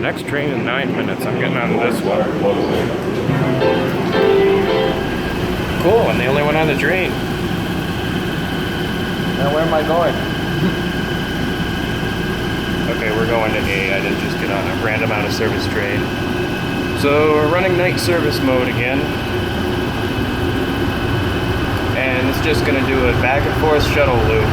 Next train in 9 minutes. I'm getting on this one. Cool, and the only one on the train. Now where am I going? Okay, we're going to A. I didn't just get on a random out of service train. So we're running night service mode again. And it's just going to do a back and forth shuttle loop.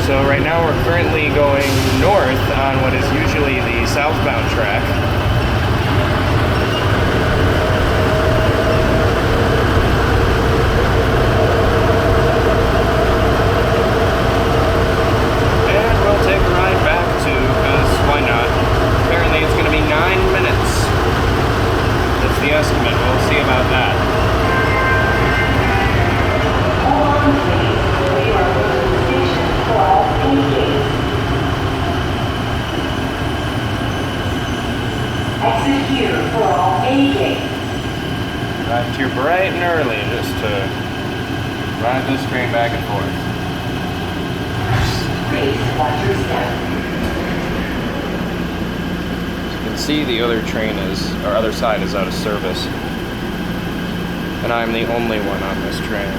So right now we're currently going north on what is usually the southbound track. And we'll take a ride back too, because why not? Apparently it's going to be 9 minutes. That's the estimate. We'll see about that. Exit here for all A gates. Arrived here bright and early just to ride this train back and forth. Please watch your step. As you can see, the other train or other side is out of service. And I'm the only one on this train.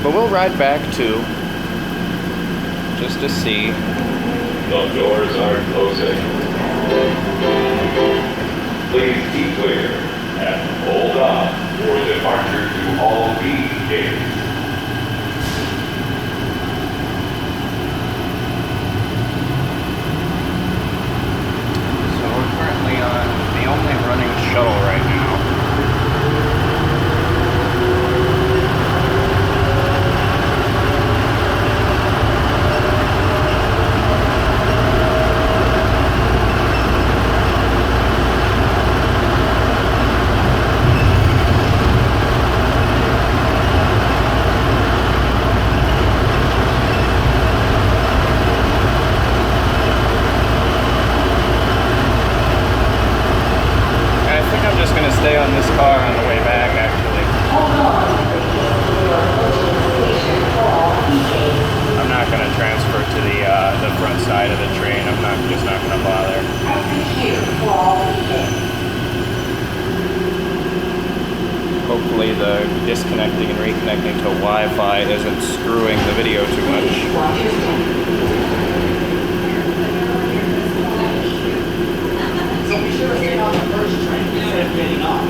But we'll ride back too, just to see. The doors are closing. Please keep clear and hold on for departure to all B gates. So we're currently on the only running shuttle right now. Stay on this car on the way back, actually. I'm not going to transfer to the front side of the train. I'm just not going to bother. Hopefully the disconnecting and reconnecting to Wi-Fi isn't screwing the video too much. Getting off.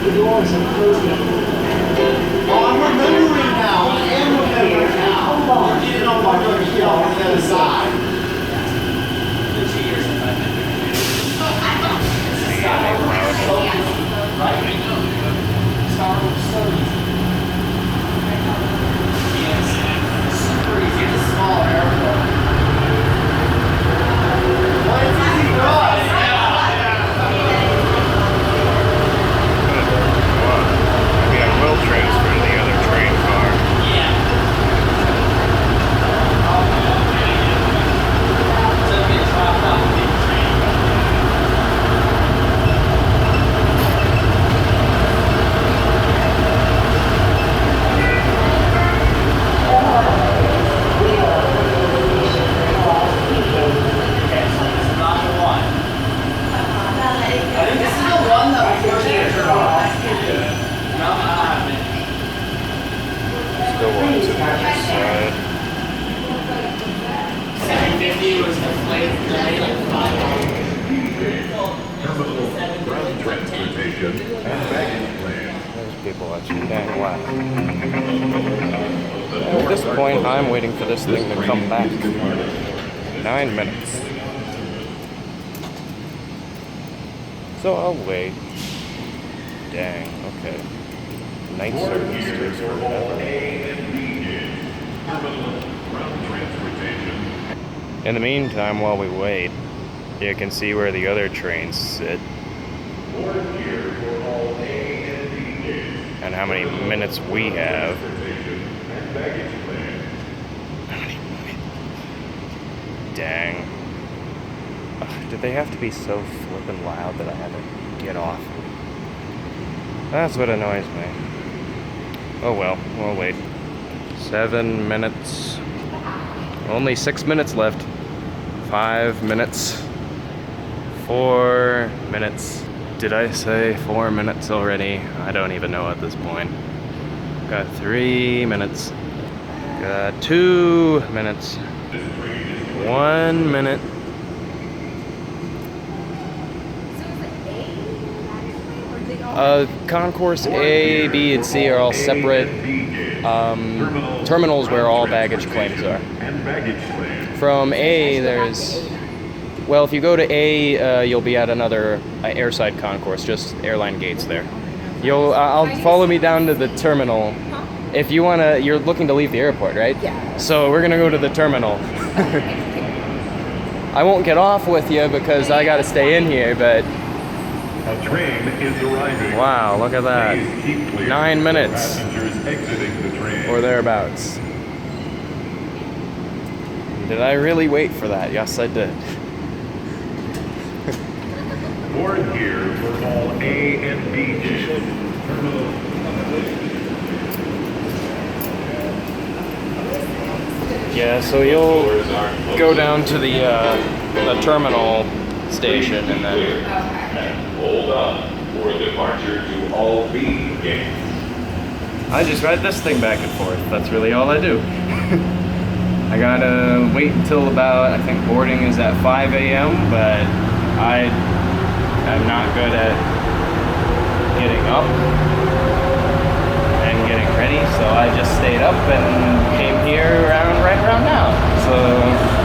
The doors are closing. Oh, I'm remembering now. I am remembering now. You didn't know what to get on the other side. The 2 years since I've been here. Right? Star Wars so easy. Yes. Super easy. It's a small airport. Well, it's easy for us. Maybe I will transfer to the other train car. Yeah. So it'll be dropped off the big train. Okay, so this is not the one. I think this is the one that we first entered on. No, I haven't. Still want to the other side. 750 was the flight delay, like 5 hours. Terminal ground transportation and baggage claim. There's people watching dang wow. At this point, I'm waiting for this thing to come back. 9 minutes. So I'll wait. Dang, okay. Night service takes forever. In the meantime, while we wait, you can see where the other trains sit. And how many minutes we have. Dang. Ugh, did they have to be so flippin' loud that I had to get off? That's what annoys me. Oh well, we'll wait. 7 minutes. Only 6 minutes left. 5 minutes. 4 minutes. Did I say 4 minutes already? I don't even know at this point. Got 3 minutes. Got 2 minutes. 1 minute. Concourse A, B, and C are all separate terminals where all baggage claims are. From A, there's... Well, if you go to A, you'll be at another airside concourse, just airline gates there. I'll follow me down to the terminal. If you wanna, you're looking to leave the airport, right? Yeah. So we're gonna go to the terminal. I won't get off with you because I gotta stay in here, but... A train is arriving. Wow, look at that. Please keep clear. 9 minutes. Passengers exiting the train. Or thereabouts. Did I really wait for that? Yes, I did. Board here for all A and B gates. Yeah, so you'll go down to the terminal station and then... And hold on for departure to all B gates. I just ride this thing back and forth. That's really all I do. I gotta wait until about, I think boarding is at 5 a.m., but I'm not good at getting up and getting ready, so I just stayed up and came here right around now. So...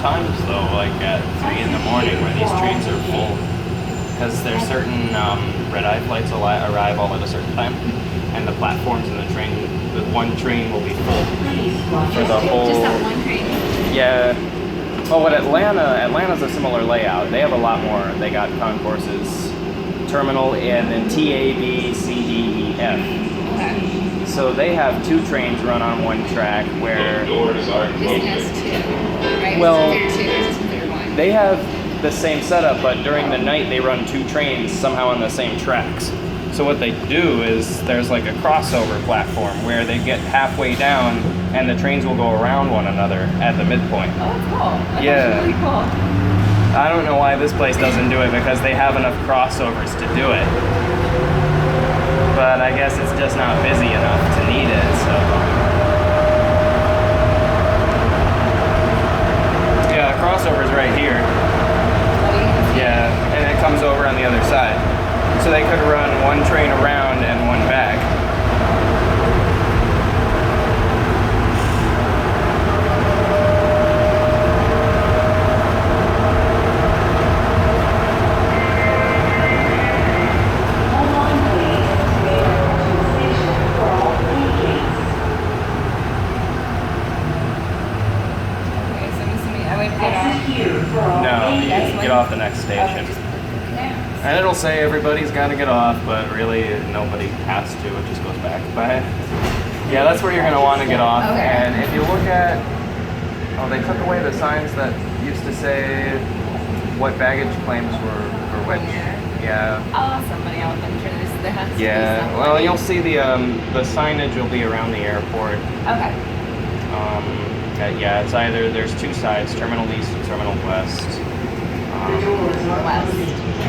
times though, like at 3 in the morning where these trains are full, because there's certain red-eye flights arrive all at a certain time, and the platforms in the train, the one train will be full for the whole... Just that one train? Yeah. Well, what Atlanta's a similar layout. They have a lot more. They got concourses, terminal, and then T, A, B, C, D, E, F. Okay. So they have 2 trains run on one track where... Doors are This closed. has 2, right? Well, So there's 2, there's 1. They have the same setup, but during the night they run 2 trains somehow on the same tracks. So what they do is there's like a crossover platform where they get halfway down and the trains will go around one another at the midpoint. Oh, that's cool. That's Yeah. really cool. I don't know why this place doesn't do it because they have enough crossovers to do it. But I guess it's just not busy enough to need it, so. Yeah, the crossover's right here. Yeah, and it comes over on the other side. So they could run one train around and one back. Hold on, please. Station for all B gates. Okay, so I'm assuming I would get Exit off. here for all No, A you gates. get off the next station. Okay, just yeah. And it'll say everybody's got to get off, but really nobody has to. It just goes back. But yeah, that's where you're going to want to get off. Okay. And if you look at, oh, they took away the signs that used to say what baggage claims were for which. Yeah. I'll ask somebody else. I'm sure there has to be Yeah. somebody. Well, you'll see the signage will be around the airport. Okay. Yeah, it's either there's 2 sides, Terminal East and Terminal West. West.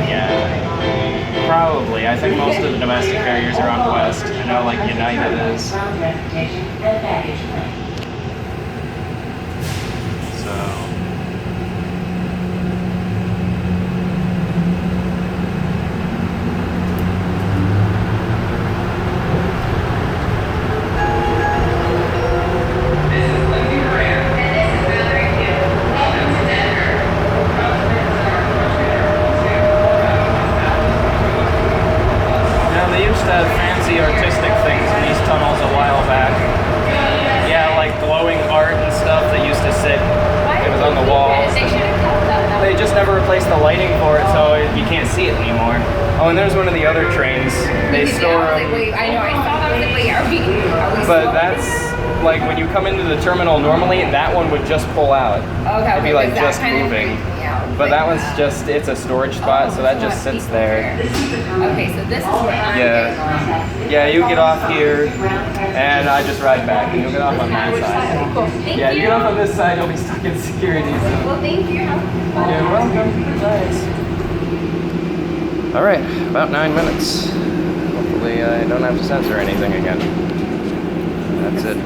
Yeah, probably. I think most of the domestic carriers are on West. I know, like United is. Ground transportation and baggage claim. So. Now they used to have fancy artistic things in these tunnels a while back. Yeah, replaced the lighting for it, so you can't see it anymore. Oh, and there's one of the other trains. They Yeah, store. I was like, wait, I know, I thought I was like, wait, are we But still- that's like when you come into the terminal. Normally, that one would just pull out. Okay, It'd be like because that just kind of moving. freaked me out. But Like, that one's just, it's a storage spot, so that just sits there. Okay, so this is where I'm Yeah. Yeah, you get off here, and I just ride back, and you'll get off on that side. Cool. Thank Yeah, you. you get off on this side, you'll be stuck in security. So. Well, thank you. You're welcome. Thanks. All right, about 9 minutes. Hopefully I don't have to censor anything again. That's it.